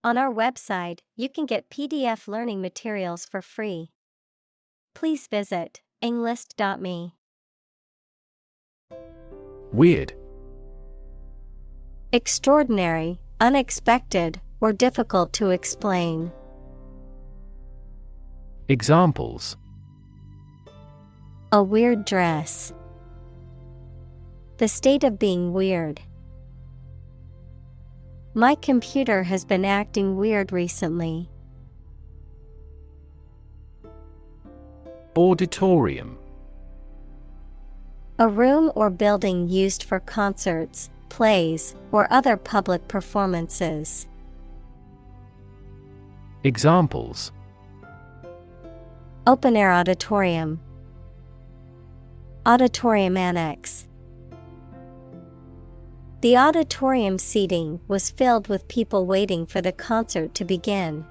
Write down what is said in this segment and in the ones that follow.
On our website, you can get PDF learning materials for free. Please visit englist.me. Weird. Extraordinary, unexpected, or difficult to explain. Examples: A weird dress. The state of being weird. My computer has been acting weird recently. Auditorium. A room or building used for concerts, plays, or other public performances. Examples: Open-air auditorium. Auditorium annex. The auditorium seating was filled with people waiting for the concert to begin.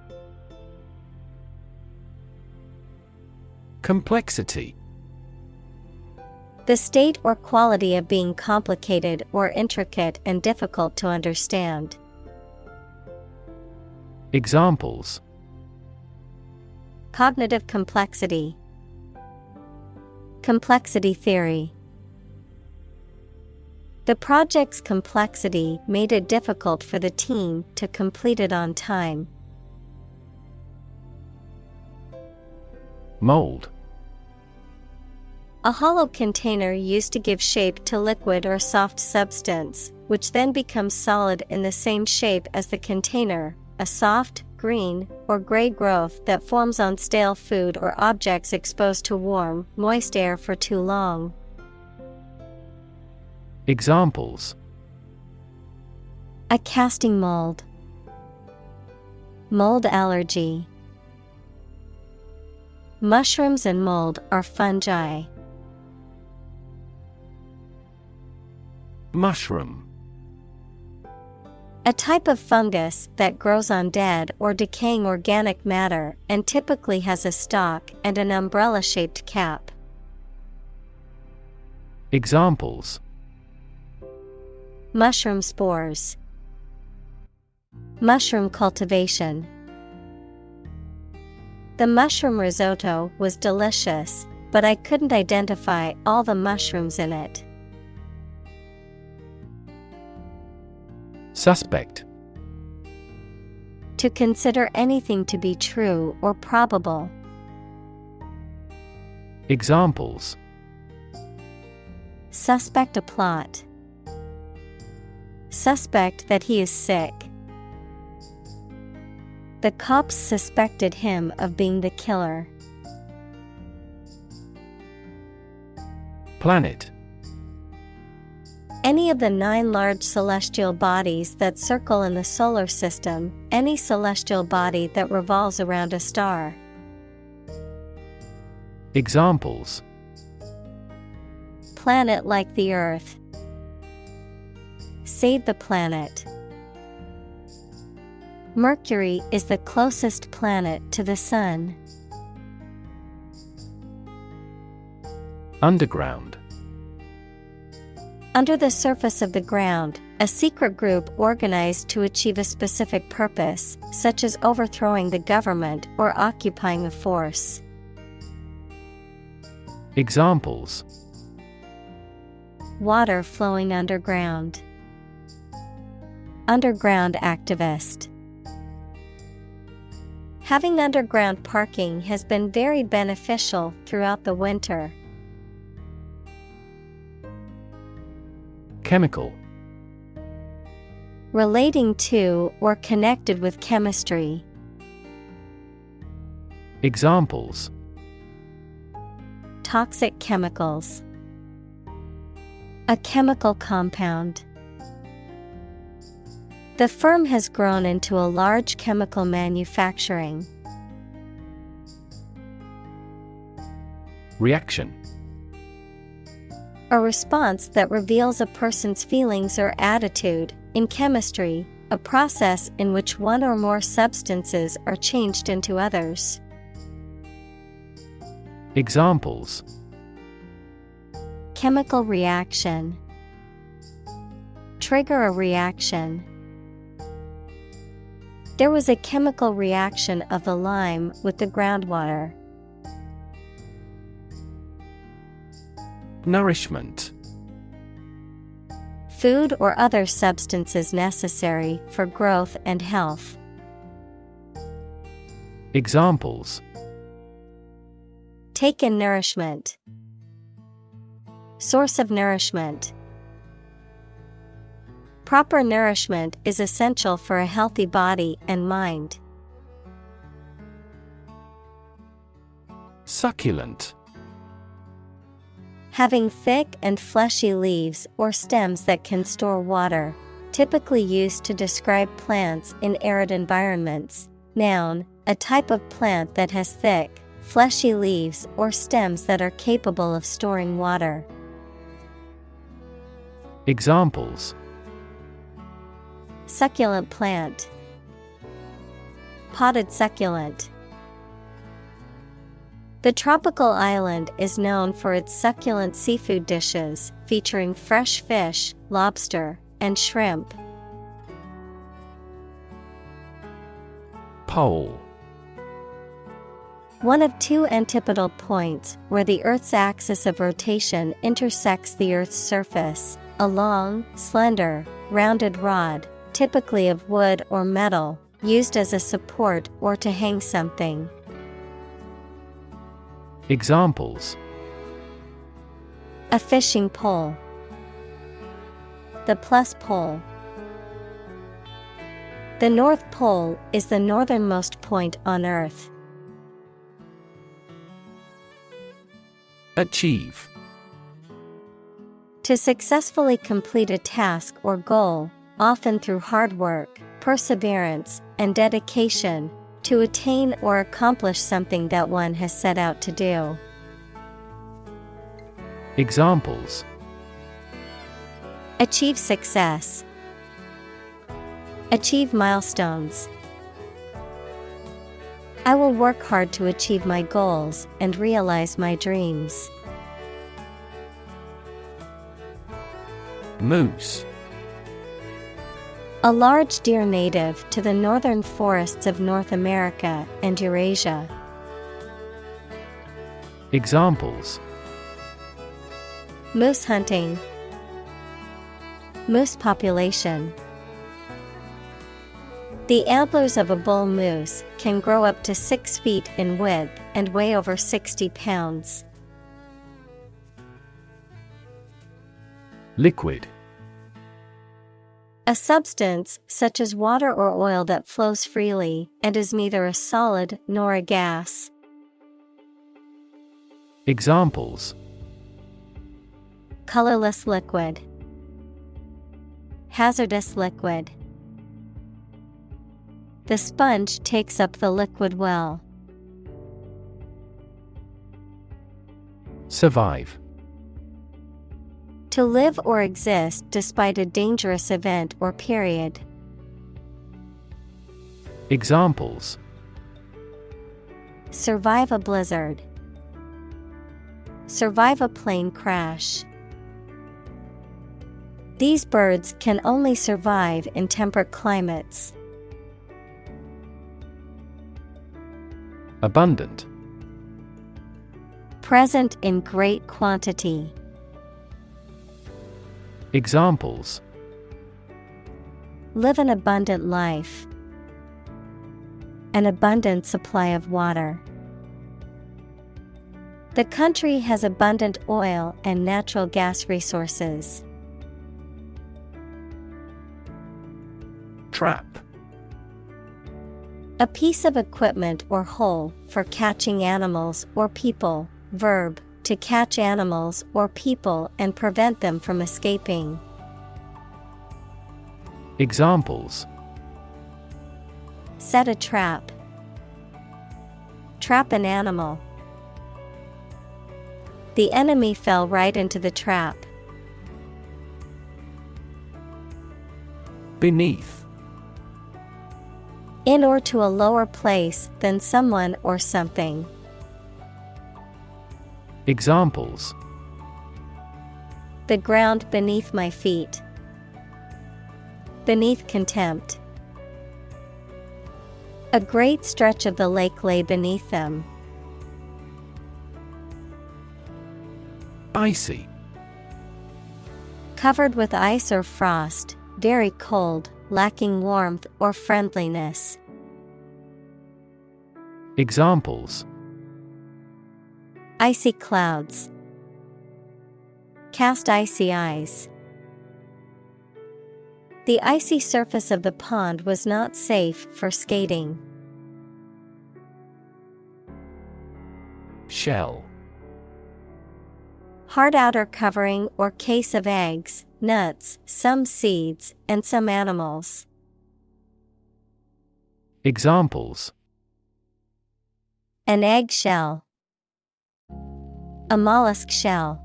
Complexity. The state or quality of being complicated or intricate and difficult to understand. Examples: Cognitive complexity. Complexity theory. The project's complexity made it difficult for the team to complete it on time. Mold. A hollow container used to give shape to liquid or soft substance, which then becomes solid in the same shape as the container, a soft, green, or gray growth that forms on stale food or objects exposed to warm, moist air for too long. Examples: A casting mold. Mold allergy. Mushrooms and mold are fungi. Mushroom. A type of fungus that grows on dead or decaying organic matter and typically has a stalk and an umbrella-shaped cap. Examples: Mushroom spores. Mushroom cultivation. The mushroom risotto was delicious, but I couldn't identify all the mushrooms in it. Suspect. To consider anything to be true or probable. Examples: Suspect a plot. Suspect that he is sick. The cops suspected him of being the killer. Planet. Any of the 9 large celestial bodies that circle in the solar system, any celestial body that revolves around a star. Examples: Planet like the Earth. Save the planet. Mercury is the closest planet to the Sun. Underground. Under the surface of the ground, a secret group organized to achieve a specific purpose, such as overthrowing the government or occupying a force. Examples: Water flowing underground. Underground activist. Having underground parking has been very beneficial throughout the winter. Chemical. Relating to or connected with chemistry. Examples: Toxic chemicals. A chemical compound. The firm has grown into a large chemical manufacturing. Reaction. A response that reveals a person's feelings or attitude. In chemistry, a process in which one or more substances are changed into others. Examples: Chemical reaction. Trigger a reaction. There was a chemical reaction of the lime with the groundwater. Nourishment. Food or other substances necessary for growth and health. Examples: Take in nourishment. Source of nourishment. Proper nourishment is essential for a healthy body and mind. Succulent. Having thick and fleshy leaves or stems that can store water, typically used to describe plants in arid environments. Noun, a type of plant that has thick, fleshy leaves or stems that are capable of storing water. Examples: Succulent plant. Potted succulent. The tropical island is known for its succulent seafood dishes, featuring fresh fish, lobster, and shrimp. Pole. One of two antipodal points where the Earth's axis of rotation intersects the Earth's surface. A long, slender, rounded rod, typically of wood or metal, used as a support or to hang something. Examples: A fishing pole. The plus pole. The North Pole is the northernmost point on Earth. Achieve. To successfully complete a task or goal, often through hard work, perseverance, and dedication, to attain or accomplish something that one has set out to do. Examples: Achieve success. Achieve milestones. I will work hard to achieve my goals and realize my dreams. Moose. A large deer native to the northern forests of North America and Eurasia. Examples: Moose hunting. Moose population. The antlers of a bull moose can grow up to 6 feet in width and weigh over 60 pounds. Liquid. A substance, such as water or oil that flows freely and is neither a solid nor a gas. Examples: Colorless liquid. Hazardous liquid. The sponge takes up the liquid well. Survive. To live or exist despite a dangerous event or period. Examples: Survive a blizzard. Survive a plane crash. These birds can only survive in temperate climates. Abundant. Present in great quantity. Examples: Live an abundant life. An abundant supply of water. The country has abundant oil and natural gas resources. Trap. A piece of equipment or hole for catching animals or people. Verb, to catch animals or people and prevent them from escaping. Examples: Set a trap. Trap an animal. The enemy fell right into the trap. Beneath. In or to a lower place than someone or something. Examples: The ground beneath my feet. Beneath contempt. A great stretch of the lake lay beneath them. Icy. Covered with ice or frost, very cold, lacking warmth or friendliness. Examples: Icy clouds. Cast icy eyes. The icy surface of the pond was not safe for skating. Shell. Hard outer covering or case of eggs, nuts, some seeds, and some animals. Examples: An egg shell. A mollusk shell.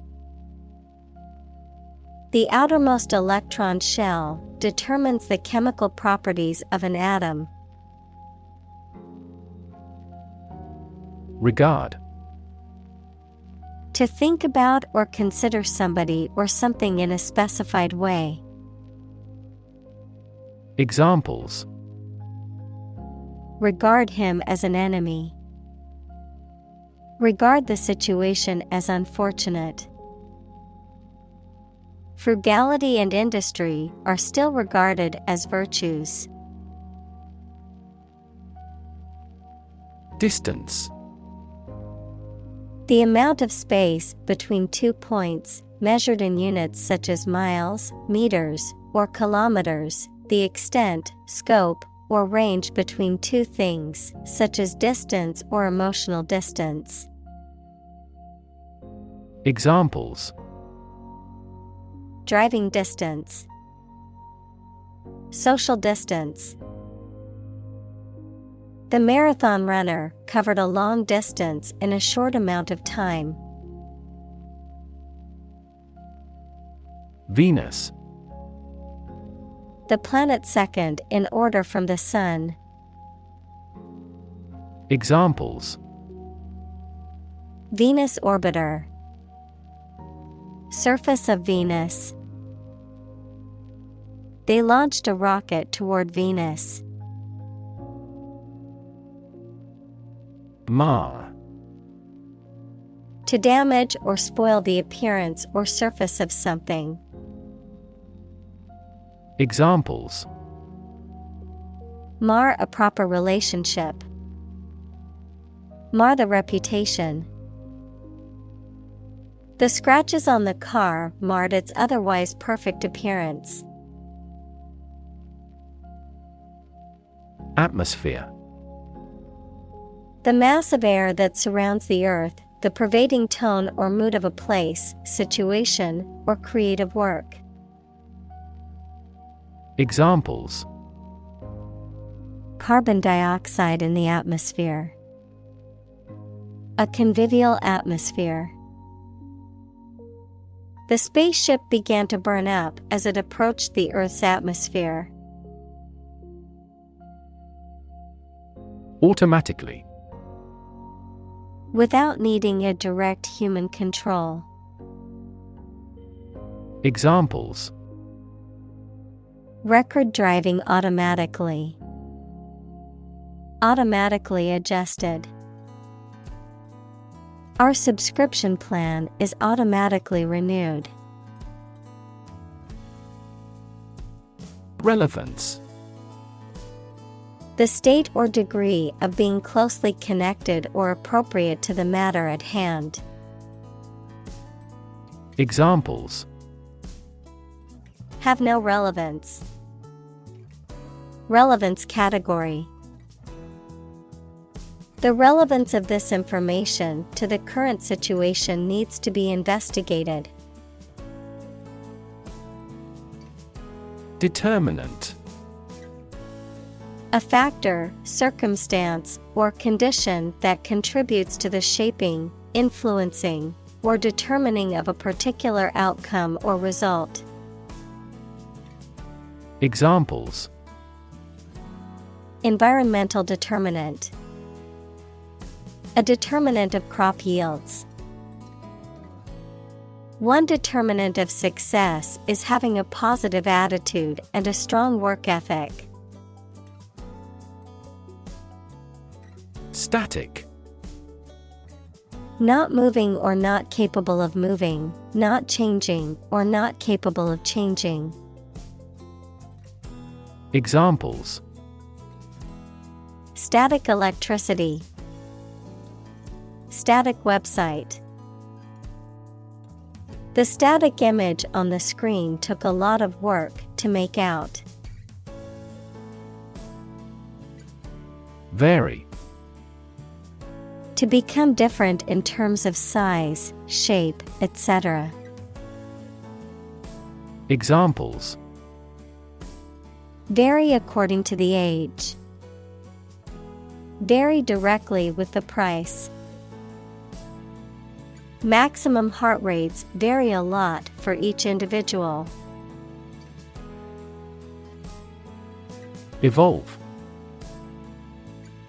The outermost electron shell determines the chemical properties of an atom. Regard. To think about or consider somebody or something in a specified way. Examples: Regard him as an enemy. Regard the situation as unfortunate. Frugality and industry are still regarded as virtues. Distance. The amount of space between 2 points, measured in units such as miles, meters, or kilometers, the extent, scope, or range between two things, such as distance or emotional distance. Examples: Driving distance. Social distance. The marathon runner covered a long distance in a short amount of time. Venus. The planet second in order from the Sun. Examples: Venus orbiter. Surface of Venus. They launched a rocket toward Venus. Mar. To damage or spoil the appearance or surface of something. Examples: Mar a proper relationship. Mar the reputation. The scratches on the car marred its otherwise perfect appearance. Atmosphere. The mass of air that surrounds the earth, the pervading tone or mood of a place, situation, or creative work. Examples: Carbon dioxide in the atmosphere. A convivial atmosphere. The spaceship began to burn up as it approached the Earth's atmosphere. Automatically. Without needing a direct human control. Examples: Record driving automatically. Automatically adjusted. Our subscription plan is automatically renewed. Relevance. The state or degree of being closely connected or appropriate to the matter at hand. Examples: Have no relevance. Relevance category. The relevance of this information to the current situation needs to be investigated. Determinant. A factor, circumstance, or condition that contributes to the shaping, influencing, or determining of a particular outcome or result. Examples: Environmental determinant. A determinant of crop yields. One determinant of success is having a positive attitude and a strong work ethic. Static. Not moving or not capable of moving, not changing or not capable of changing. Examples: Static electricity. Static website. The static image on the screen took a lot of work to make out. Vary. To become different in terms of size, shape, etc. Examples: Vary according to the age. Vary directly with the price. Maximum heart rates vary a lot for each individual. Evolve.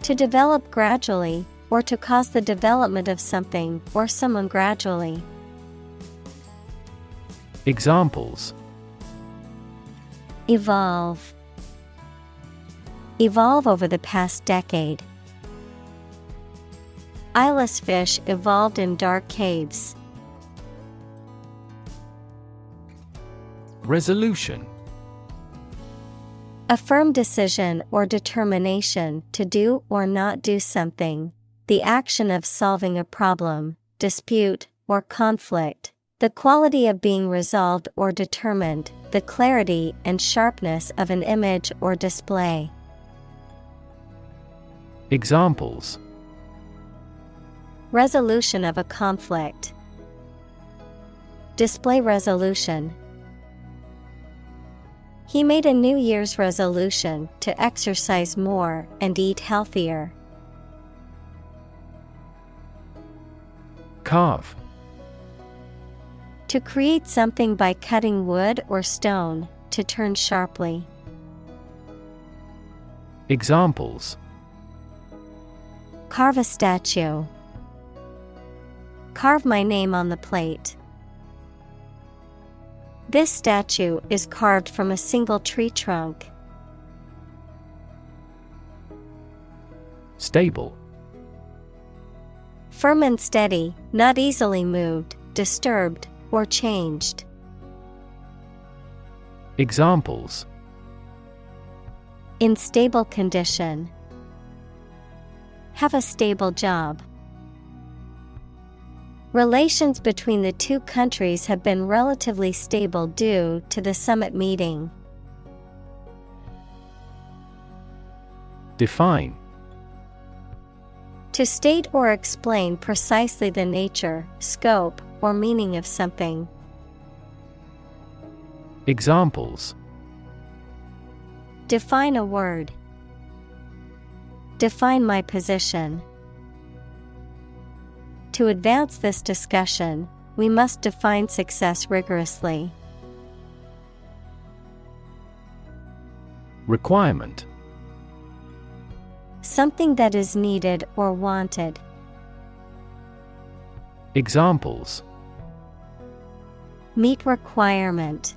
To develop gradually, or to cause the development of something or someone gradually. Examples: Evolve. Evolve over the past decade. Eyeless fish evolved in dark caves. Resolution. A firm decision or determination to do or not do something. The action of solving a problem, dispute, or conflict. The quality of being resolved or determined. The clarity and sharpness of an image or display. Examples: Resolution of a conflict. Display resolution. He made a New Year's resolution to exercise more and eat healthier. Carve. To create something by cutting wood or stone, to turn sharply. Examples: Carve a statue. Carve my name on the plate. This statue is carved from a single tree trunk. Stable. Firm and steady, not easily moved, disturbed, or changed. Examples: In stable condition. Have a stable job. Relations between the two countries have been relatively stable due to the summit meeting. Define. To state or explain precisely the nature, scope, or meaning of something. Examples: Define a word. Define my position. To advance this discussion, we must define success rigorously. Requirement. Something that is needed or wanted. Examples: Meet requirement.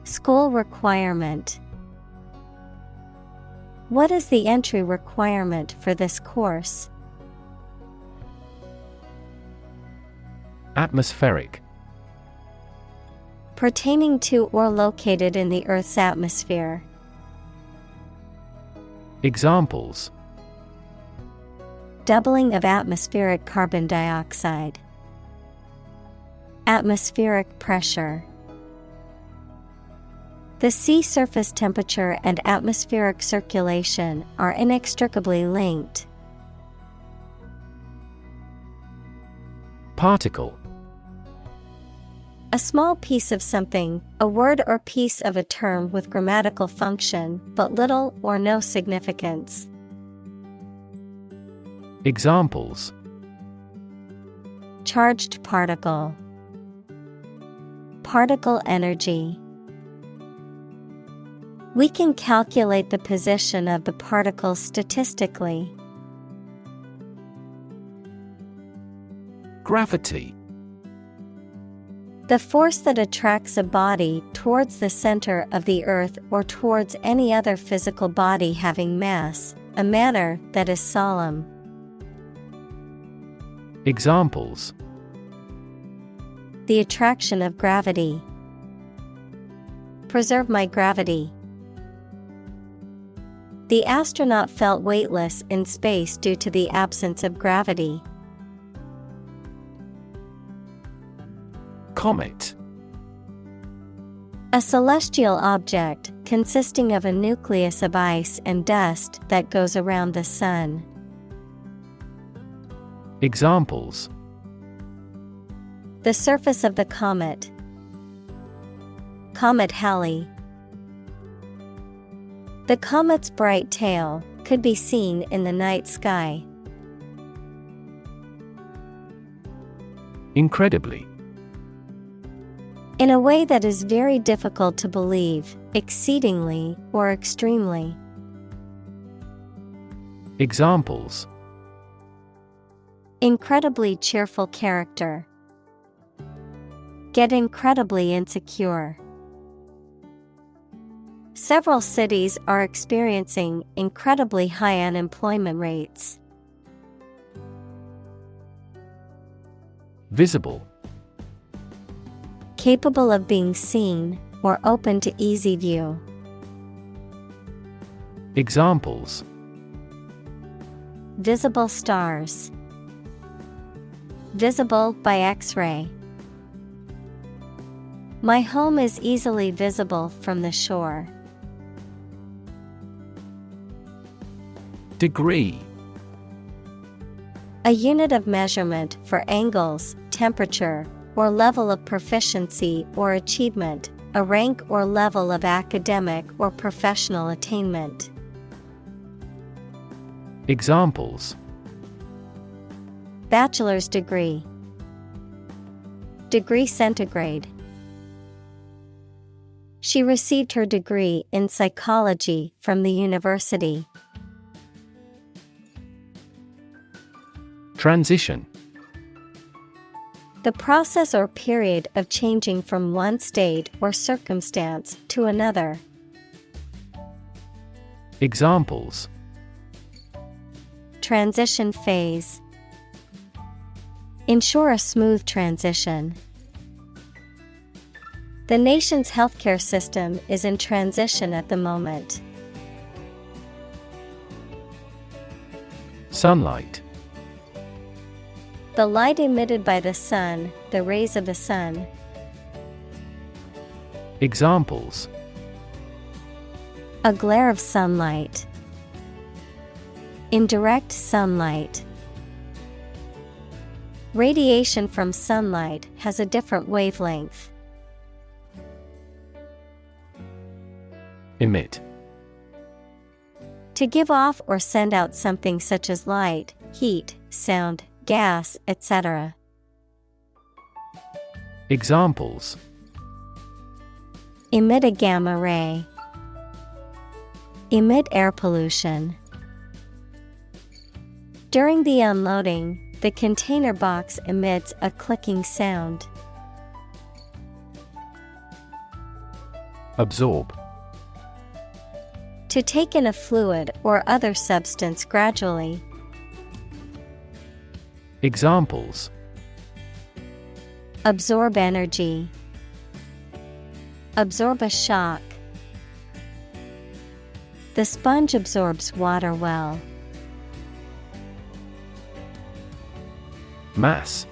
School requirement. What is the entry requirement for this course? Atmospheric. Pertaining to or located in the Earth's atmosphere. Examples: Doubling of atmospheric carbon dioxide. Atmospheric pressure. The sea surface temperature and atmospheric circulation are inextricably linked. Particle. A small piece of something, a word or piece of a term with grammatical function, but little or no significance. Examples: Charged particle. Particle energy. We can calculate the position of the particles statistically. Gravity. The force that attracts a body towards the center of the earth or towards any other physical body having mass, a manner that is solemn. Examples: The attraction of gravity. Preserve my gravity. The astronaut felt weightless in space due to the absence of gravity. Comet. A celestial object consisting of a nucleus of ice and dust that goes around the sun. Examples: The surface of the comet. Comet Halley. The comet's bright tail could be seen in the night sky. Incredibly. In a way that is very difficult to believe, exceedingly or extremely. Examples: Incredibly cheerful character. Get incredibly insecure. Several cities are experiencing incredibly high unemployment rates. Visible. Capable of being seen or open to easy view. Examples: Visible stars. Visible by X-ray. My home is easily visible from the shore. Degree. A unit of measurement for angles, temperature, or level of proficiency or achievement, a rank or level of academic or professional attainment. Examples: Bachelor's degree. Degree centigrade. She received her degree in psychology from the university. Transition. The process or period of changing from one state or circumstance to another. Examples: Transition phase. Ensure a smooth transition. The nation's healthcare system is in transition at the moment. Sunlight. The light emitted by the sun, the rays of the sun. Examples: A glare of sunlight. Indirect sunlight. Radiation from sunlight has a different wavelength. Emit. To give off or send out something such as light, heat, sound, gas, etc. Examples: Emit a gamma ray. Emit air pollution. During the unloading, the container box emits a clicking sound. Absorb. To take in a fluid or other substance gradually. Examples: Absorb energy. Absorb a shock. The sponge absorbs water well. Mass.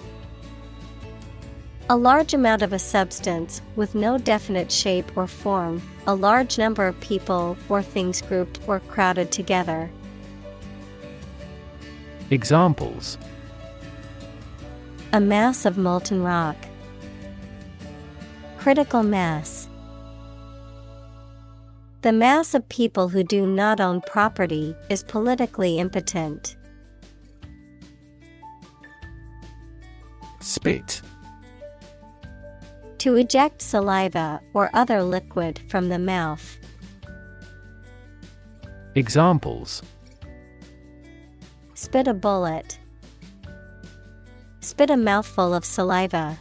A large amount of a substance with no definite shape or form, a large number of people or things grouped or crowded together. Examples: A mass of molten rock. Critical mass. The mass of people who do not own property is politically impotent. Spit. To eject saliva or other liquid from the mouth. Examples: Spit a bullet. Spit a mouthful of saliva.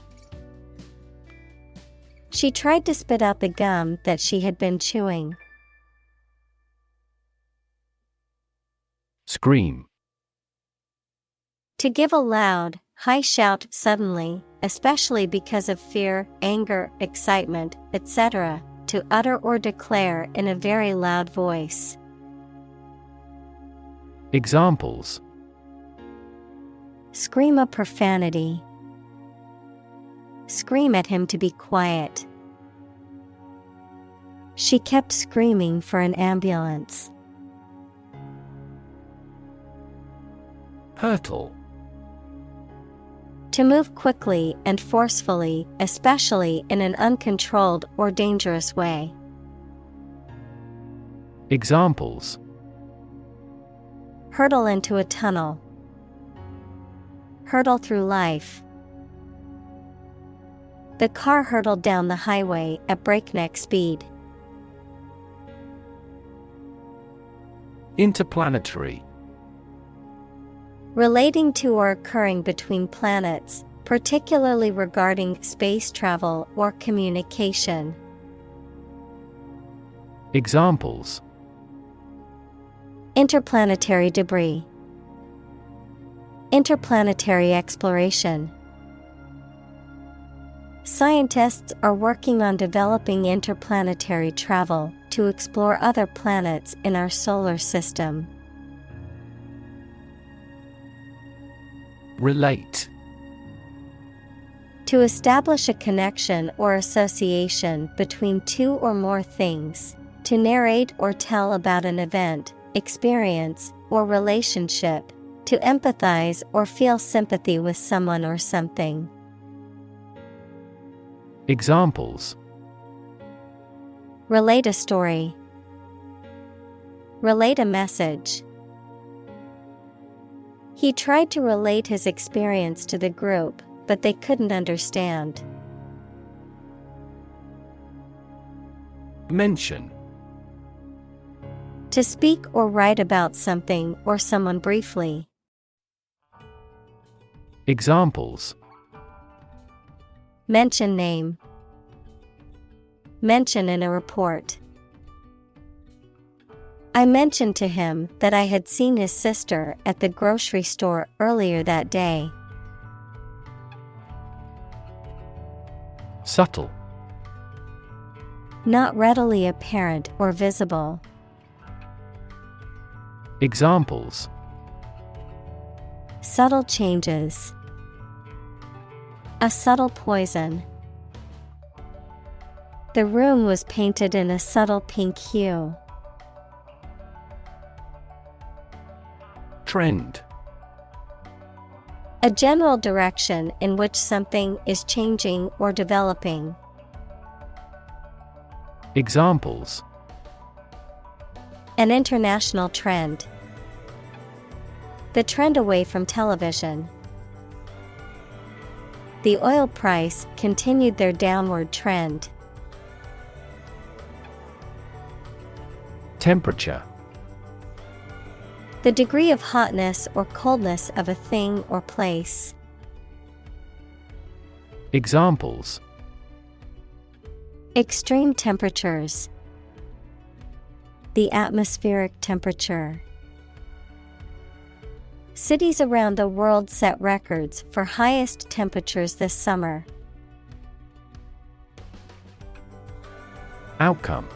She tried to spit out the gum that she had been chewing. Scream. To give a loud, high shout suddenly, especially because of fear, anger, excitement, etc., to utter or declare in a very loud voice. Examples: Scream a profanity. Scream at him to be quiet. She kept screaming for an ambulance. Hurtle. To move quickly and forcefully, especially in an uncontrolled or dangerous way. Examples: Hurtle into a tunnel. Hurtle through life. The car hurtled down the highway at breakneck speed. Interplanetary. Relating to or occurring between planets, particularly regarding space travel or communication. Examples: Interplanetary debris. Interplanetary exploration. Scientists are working on developing interplanetary travel to explore other planets in our solar system. Relate. To establish a connection or association between two or more things, to narrate or tell about an event, experience, or relationship, to empathize or feel sympathy with someone or something. Examples: Relate a story. Relate a message. He tried to relate his experience to the group, but they couldn't understand. Mention. To speak or write about something or someone briefly. Examples: Mention name. Mention in a report. I mentioned to him that I had seen his sister at the grocery store earlier that day. Subtle. Not readily apparent or visible. Examples: Subtle changes. A subtle poison. The room was painted in a subtle pink hue. Trend. A general direction in which something is changing or developing. Examples: An international trend. The trend away from television. The oil price continued their downward trend. Temperature. The degree of hotness or coldness of a thing or place. Examples: Extreme temperatures. The atmospheric temperature. Cities around the world set records for highest temperatures this summer. Outcome.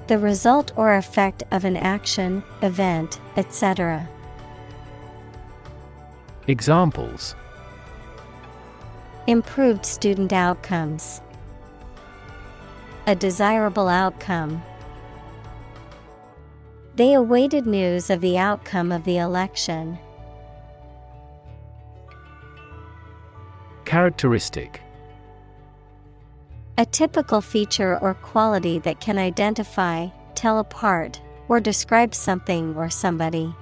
The result or effect of an action, event, etc. Examples: Improved student outcomes. A desirable outcome. They awaited news of the outcome of the election. Characteristic. A typical feature or quality that can identify, tell apart, or describe something or somebody.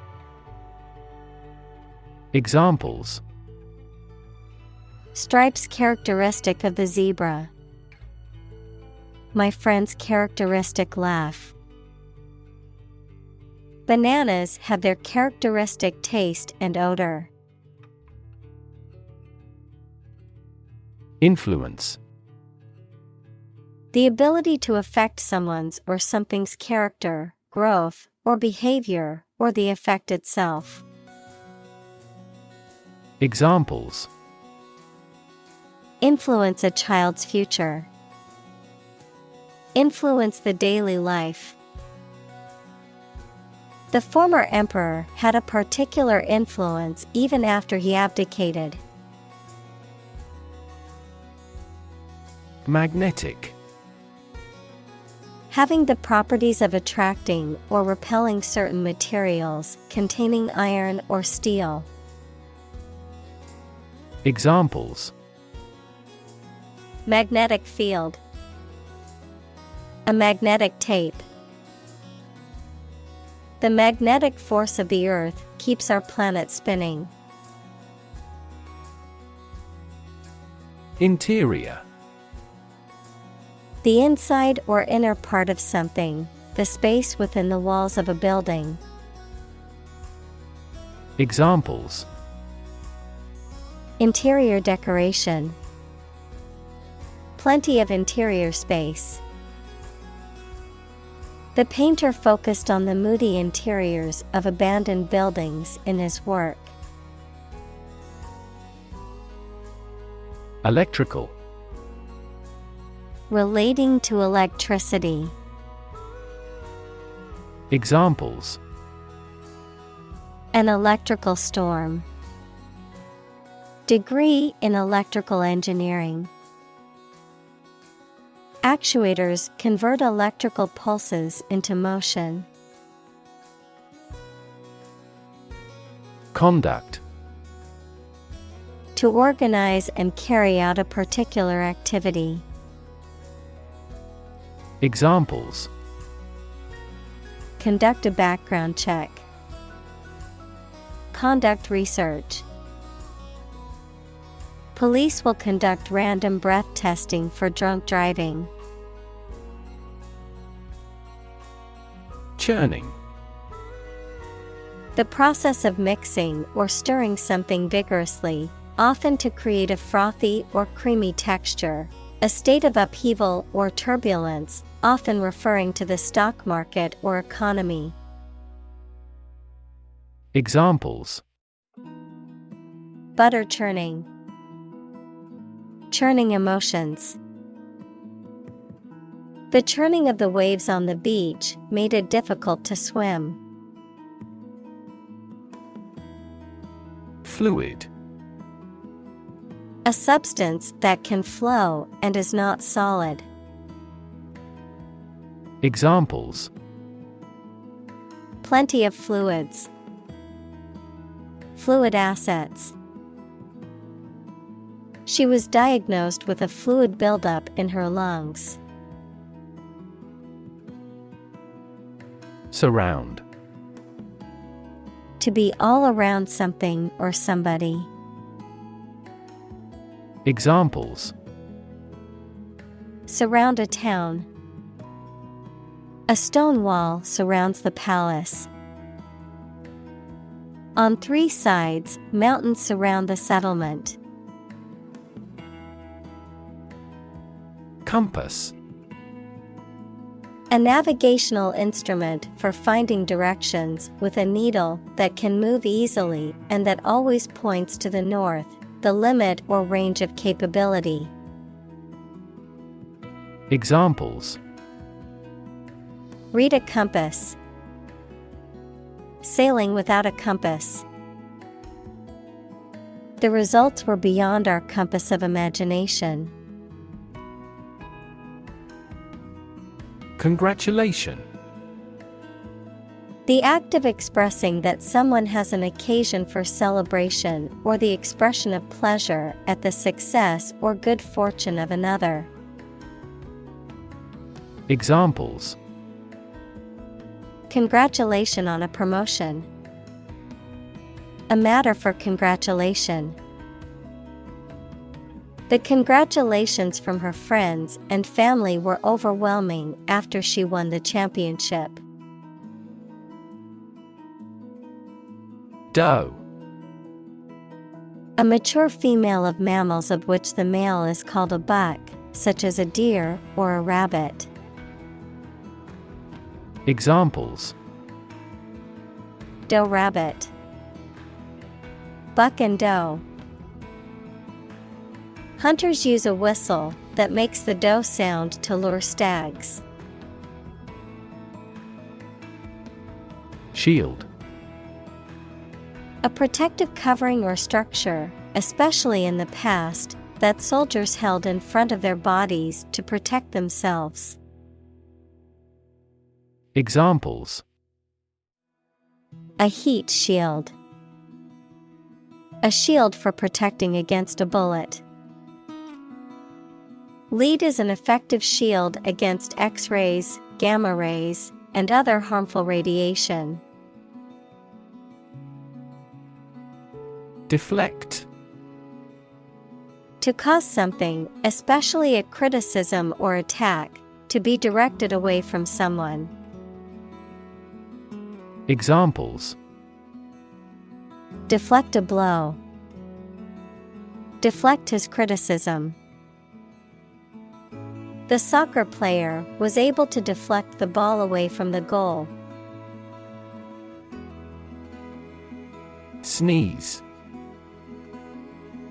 Examples: Stripes characteristic of the zebra. My friend's characteristic laugh. Bananas have their characteristic taste and odor. Influence. The ability to affect someone's or something's character, growth, or behavior, or the effect itself. Examples: Influence a child's future. Influence the daily life. The former emperor had a particular influence even after he abdicated. Magnetic. Having the properties of attracting or repelling certain materials containing iron or steel. Examples: Magnetic field. A magnetic tape. The magnetic force of the Earth keeps our planet spinning. Interior. The inside or inner part of something, the space within the walls of a building. Examples: Interior decoration. Plenty of interior space. The painter focused on the moody interiors of abandoned buildings in his work. Electrical. Relating to electricity. Examples: An electrical storm. Degree in electrical engineering. Actuators convert electrical pulses into motion. Conduct. To organize and carry out a particular activity. Examples: Conduct a background check. Conduct research. Police will conduct random breath testing for drunk driving. Churning. The process of mixing or stirring something vigorously, often to create a frothy or creamy texture. A state of upheaval or turbulence, often referring to the stock market or economy. Examples: Butter churning. Churning emotions. The churning of the waves on the beach made it difficult to swim. Fluid. A substance that can flow and is not solid. Examples: Plenty of fluids. Fluid assets. She was diagnosed with a fluid buildup in her lungs. Surround. To be all around something or somebody. Examples: Surround a town. A stone wall surrounds the palace. On 3 sides, mountains surround the settlement. Compass. A navigational instrument for finding directions with a needle that can move easily and that always points to the north, the limit or range of capability. Examples: Read a compass. Sailing without a compass. The results were beyond our compass of imagination. Congratulation. The act of expressing that someone has an occasion for celebration or the expression of pleasure at the success or good fortune of another. Examples: Congratulation on a promotion. A matter for congratulation. The congratulations from her friends and family were overwhelming after she won the championship. Doe. A mature female of mammals of which the male is called a buck, such as a deer or a rabbit. Doe rabbit. Buck and doe. Hunters use a whistle that makes the doe sound to lure stags. Shield. A protective covering or structure, especially in the past, that soldiers held in front of their bodies to protect themselves. Examples: A heat shield. A shield for protecting against a bullet. Lead is an effective shield against X-rays, gamma rays, and other harmful radiation. Deflect. To cause something, especially a criticism or attack, to be directed away from someone. Examples: Deflect a blow. Deflect his criticism. The soccer player was able to deflect the ball away from the goal. Sneeze.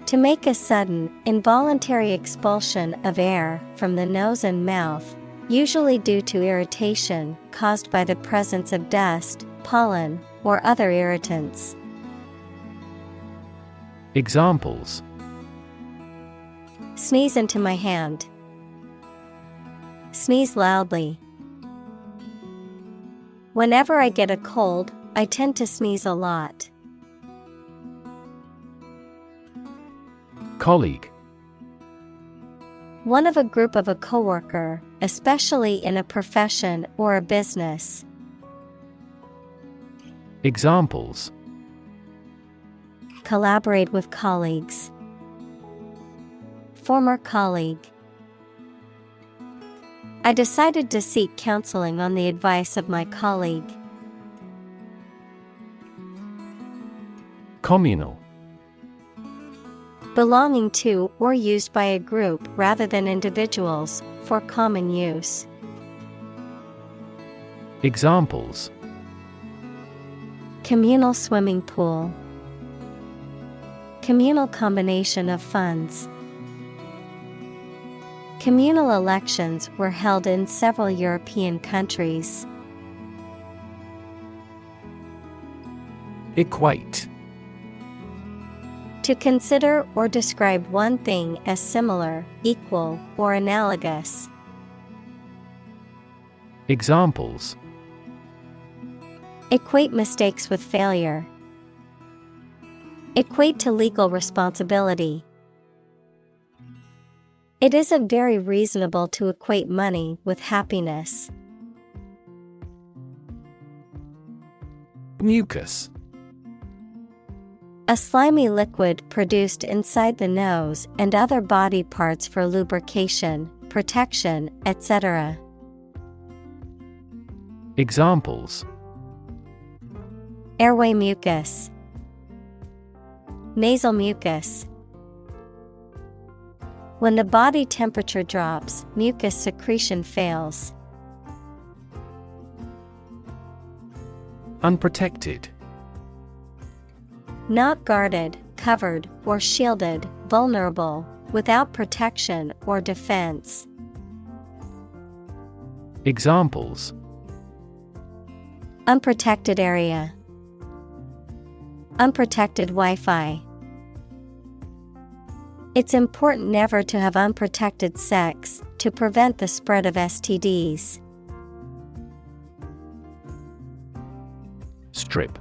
To make a sudden, involuntary expulsion of air from the nose and mouth, usually due to irritation caused by the presence of dust, pollen, or other irritants. Examples: Sneeze into my hand. Sneeze loudly. Whenever I get a cold, I tend to sneeze a lot. Colleague. One of a group of a coworker, especially in a profession or a business. Examples: Collaborate with colleagues. Former colleague. I decided to seek counseling on the advice of my colleague. Communal. Belonging to or used by a group rather than individuals, for common use. Examples: Communal swimming pool. Communal combination of funds. Communal elections were held in several European countries. Equate. To consider or describe one thing as similar, equal, or analogous. Examples: Equate mistakes with failure. Equate to legal responsibility. It isn't very reasonable to equate money with happiness. Mucus. A slimy liquid produced inside the nose and other body parts for lubrication, protection, etc. Examples: Airway mucus. Nasal mucus. When the body temperature drops, mucus secretion fails. Unprotected. Not guarded, covered, or shielded, vulnerable, without protection or defense. Examples: Unprotected area. Unprotected Wi-Fi. It's important never to have unprotected sex to prevent the spread of STDs. Strip.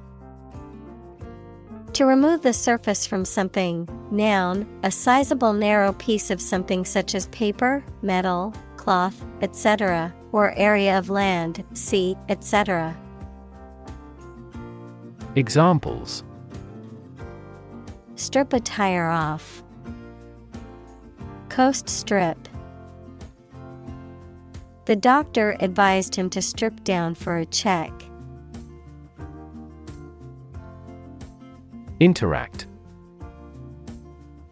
To remove the surface from something. Noun, a sizable narrow piece of something such as paper, metal, cloth, etc., or area of land, sea, etc. Examples: Strip a tire off. Coast strip. The doctor advised him to strip down for a check. Interact.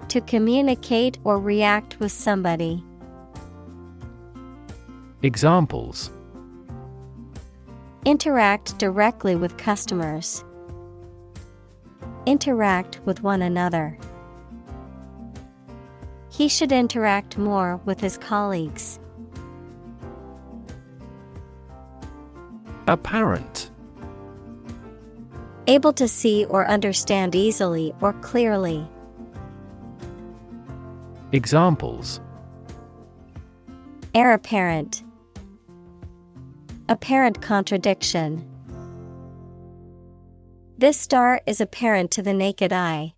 To communicate or react with somebody. Examples: Interact directly with customers. Interact with one another. He should interact more with his colleagues. Apparent. Able to see or understand easily or clearly. Examples: Heir apparent. Apparent contradiction. This star is apparent to the naked eye.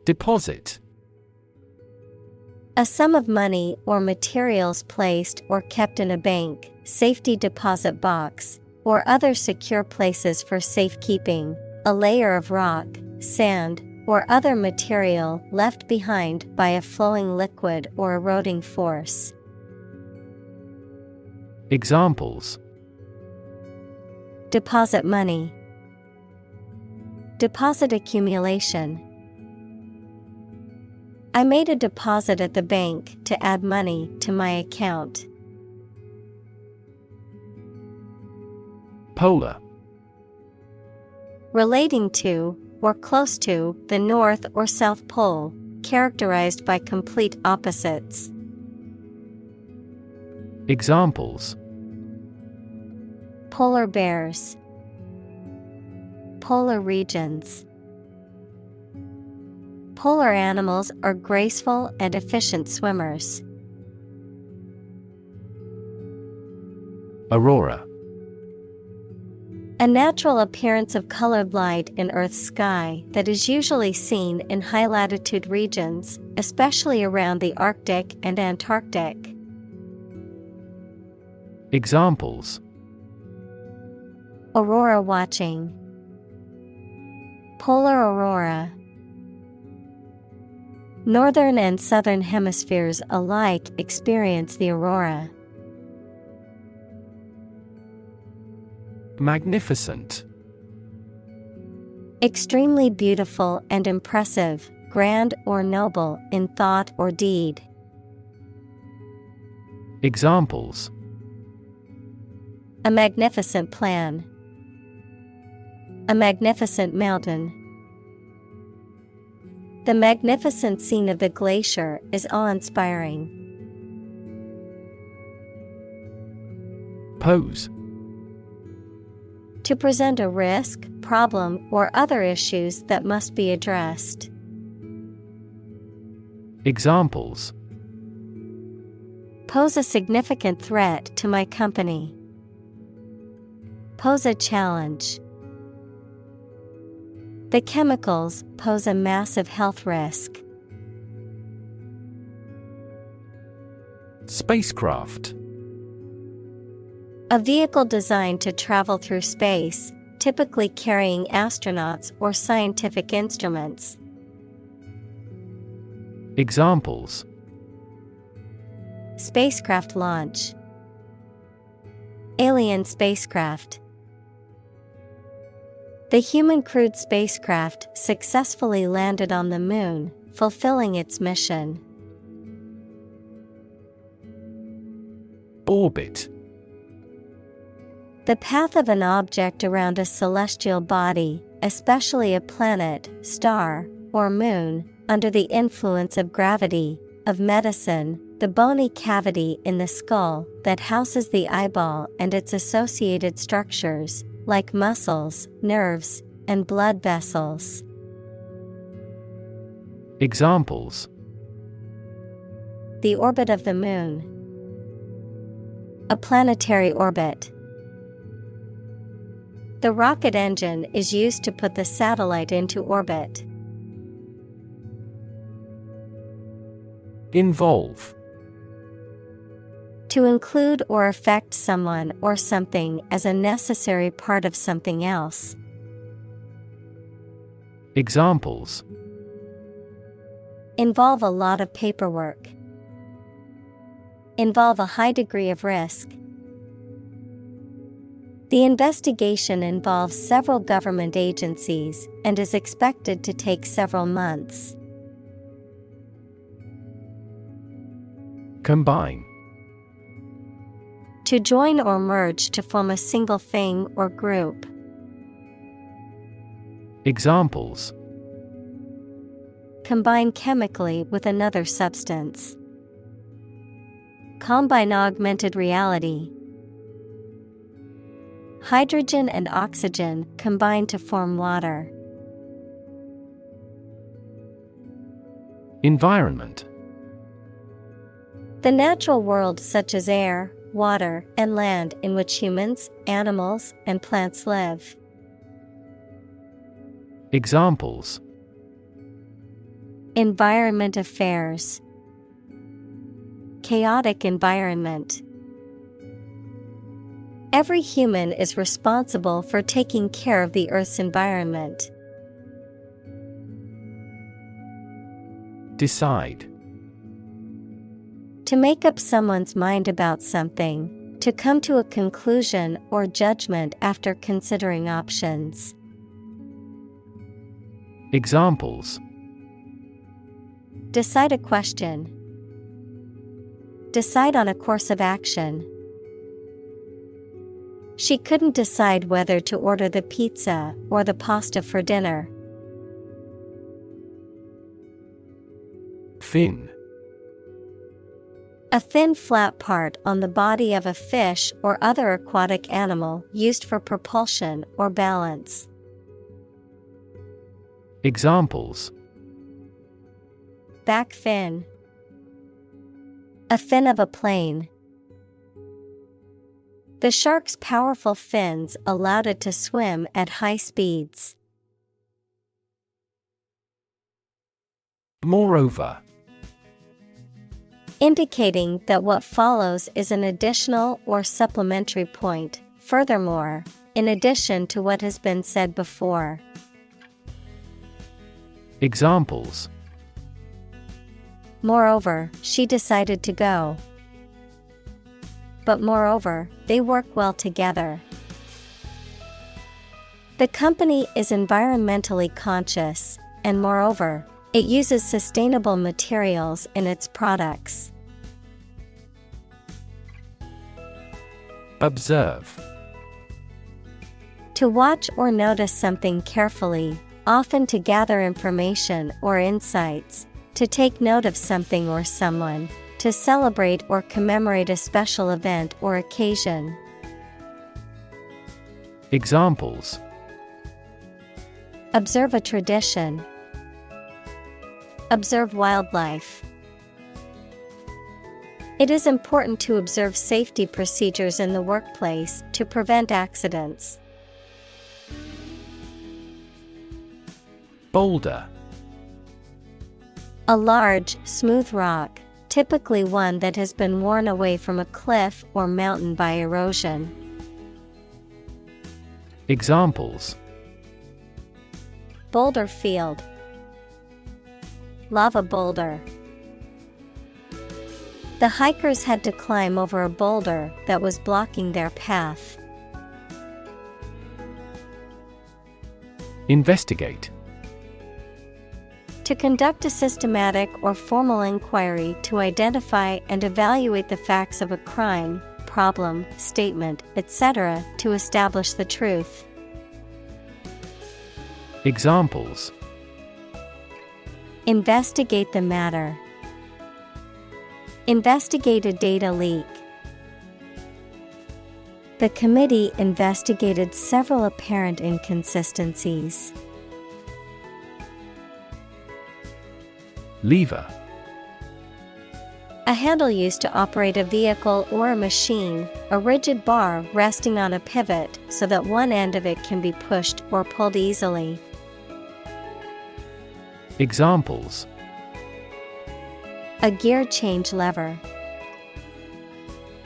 Deposit. A sum of money or materials placed or kept in a bank, safety deposit box, or other secure places for safekeeping, a layer of rock, sand, or other material left behind by a flowing liquid or eroding force. Examples: Deposit money. Deposit accumulation. I made a deposit at the bank to add money to my account. Polar. Relating to, or close to, the North or South Pole, characterized by complete opposites. Examples: Polar bears. Polar regions. Polar animals are graceful and efficient swimmers. Aurora. A natural appearance of colored light in Earth's sky that is usually seen in high-latitude regions, especially around the Arctic and Antarctic. Examples: Aurora watching. Polar aurora. Northern and southern hemispheres alike experience the aurora. Magnificent. Extremely beautiful and impressive, grand or noble in thought or deed. Examples: A magnificent plan. A magnificent mountain. The magnificent scene of the glacier is awe-inspiring. Pose. To present a risk, problem, or other issues that must be addressed. Examples: Pose a significant threat to my company. Pose a challenge. The chemicals pose a massive health risk. Spacecraft. A vehicle designed to travel through space, typically carrying astronauts or scientific instruments. Examples: Spacecraft launch. Alien spacecraft. The human-crewed spacecraft successfully landed on the Moon, fulfilling its mission. Orbit. The path of an object around a celestial body, especially a planet, star, or moon, under the influence of gravity, of medicine, the bony cavity in the skull that houses the eyeball and its associated structures, like muscles, nerves, and blood vessels. Examples: The orbit of the Moon. A planetary orbit. The rocket engine is used to put the satellite into orbit. Involve. To include or affect someone or something as a necessary part of something else. Examples: Involve a lot of paperwork. Involve a high degree of risk. The investigation involves several government agencies and is expected to take several months. Combine. To join or merge to form a single thing or group. Examples. Combine chemically with another substance. Combine augmented reality. Hydrogen and oxygen combine to form water. Environment. The natural world such as air, water, and land in which humans, animals, and plants live. Examples. Environment affairs. Chaotic environment. Every human is responsible for taking care of the Earth's environment. Decide. To make up someone's mind about something, to come to a conclusion or judgment after considering options. Examples. Decide a question. Decide on a course of action. She couldn't decide whether to order the pizza or the pasta for dinner. Fin. A thin flat part on the body of a fish or other aquatic animal used for propulsion or balance. Examples. Back fin. A fin of a plane. The shark's powerful fins allowed it to swim at high speeds. Moreover. Indicating that what follows is an additional or supplementary point. Furthermore, in addition to what has been said before. Examples. Moreover, she decided to go. But moreover, they work well together. The company is environmentally conscious, and moreover, it uses sustainable materials in its products. Observe. To watch or notice something carefully, often to gather information or insights, to take note of something or someone, to celebrate or commemorate a special event or occasion. Examples. Observe a tradition. Observe wildlife. It is important to observe safety procedures in the workplace to prevent accidents. Boulder. A large, smooth rock, typically one that has been worn away from a cliff or mountain by erosion. Examples. Boulder field. Lava boulder. The hikers had to climb over a boulder that was blocking their path. Investigate. To conduct a systematic or formal inquiry to identify and evaluate the facts of a crime, problem, statement, etc., to establish the truth. Examples. Investigate the matter. Investigate a data leak. The committee investigated several apparent inconsistencies. Lever. A handle used to operate a vehicle or a machine, a rigid bar resting on a pivot so that one end of it can be pushed or pulled easily. Examples. A gear change lever.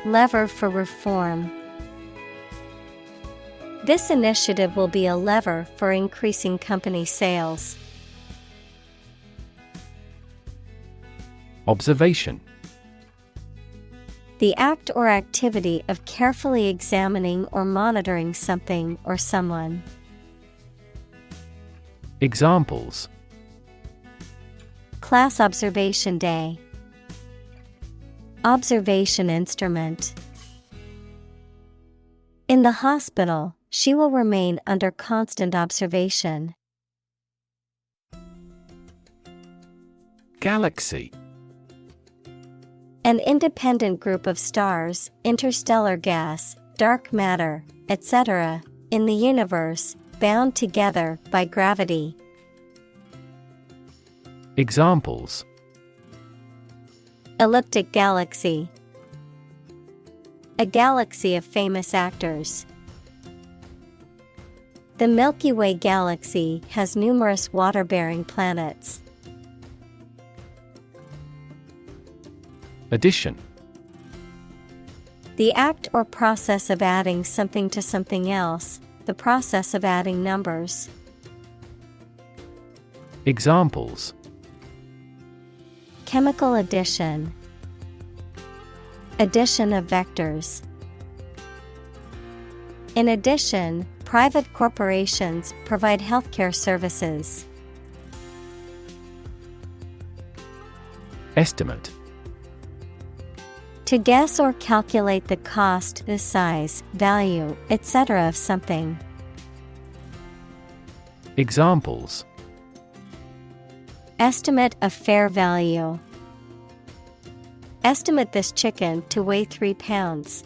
Lever for reform. This initiative will be a lever for increasing company sales. Observation. The act or activity of carefully examining or monitoring something or someone. Examples. Class observation day. Observation instrument. In the hospital, she will remain under constant observation. Galaxy. An independent group of stars, interstellar gas, dark matter, etc., in the universe, bound together by gravity. Examples: Elliptic galaxy. A galaxy of famous actors. The Milky Way galaxy has numerous water-bearing planets. Addition. The act or process of adding something to something else, the process of adding numbers. Examples: Chemical addition. Addition of vectors. In addition, private corporations provide healthcare services. Estimate. To guess or calculate the cost, the size, value, etc. of something. Examples: Estimate of fair value. Estimate this chicken to weigh 3 pounds.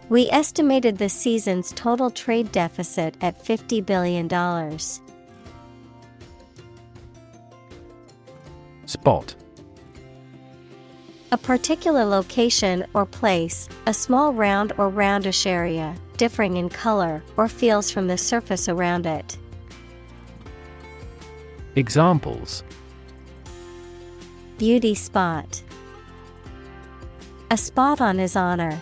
We estimated the season's total trade deficit at $50 billion. Spot. A particular location or place, a small round or roundish area, differing in color or feels from the surface around it. Examples: Beauty spot. A spot on his honor.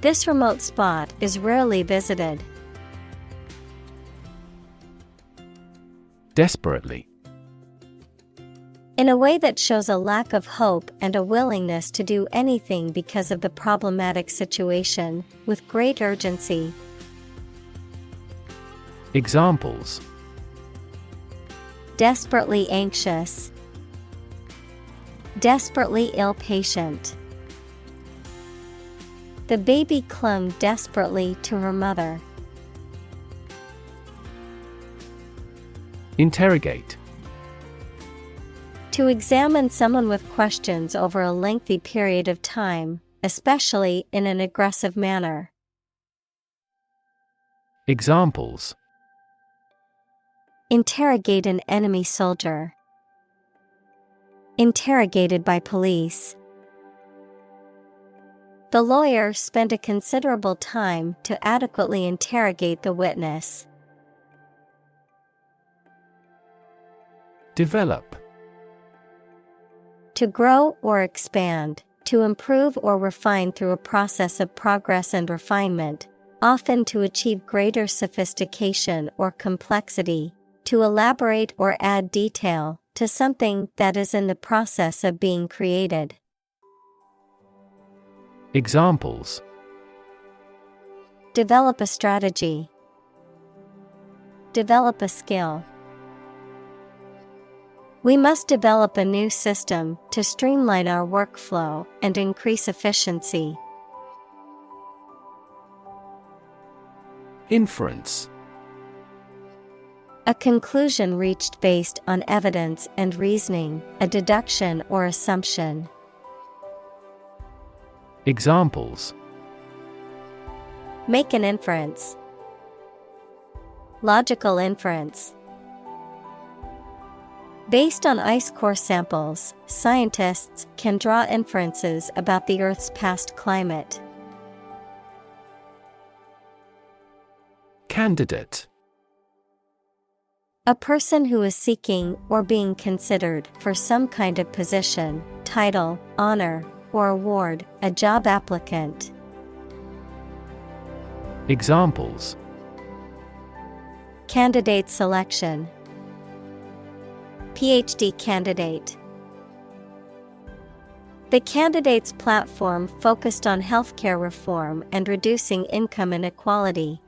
This remote spot is rarely visited. Desperately. In a way that shows a lack of hope and a willingness to do anything because of the problematic situation, with great urgency. Examples: Desperately anxious. Desperately ill patient. The baby clung desperately to her mother. Interrogate. To examine someone with questions over a lengthy period of time, especially in an aggressive manner. Examples: Interrogate an enemy soldier. Interrogated by police. The lawyer spent a considerable time to adequately interrogate the witness. Develop. To grow or expand, to improve or refine through a process of progress and refinement, often to achieve greater sophistication or complexity, to elaborate or add detail to something that is in the process of being created. Examples: Develop a strategy. Develop a skill. We must develop a new system to streamline our workflow and increase efficiency. Inference. A conclusion reached based on evidence and reasoning, a deduction or assumption. Examples: Make an inference. Logical inference. Based on ice core samples, scientists can draw inferences about the Earth's past climate. Candidate. A person who is seeking or being considered for some kind of position, title, honor, or award, a job applicant. Examples: Candidate selection. PhD candidate. The candidate's platform focused on healthcare reform and reducing income inequality.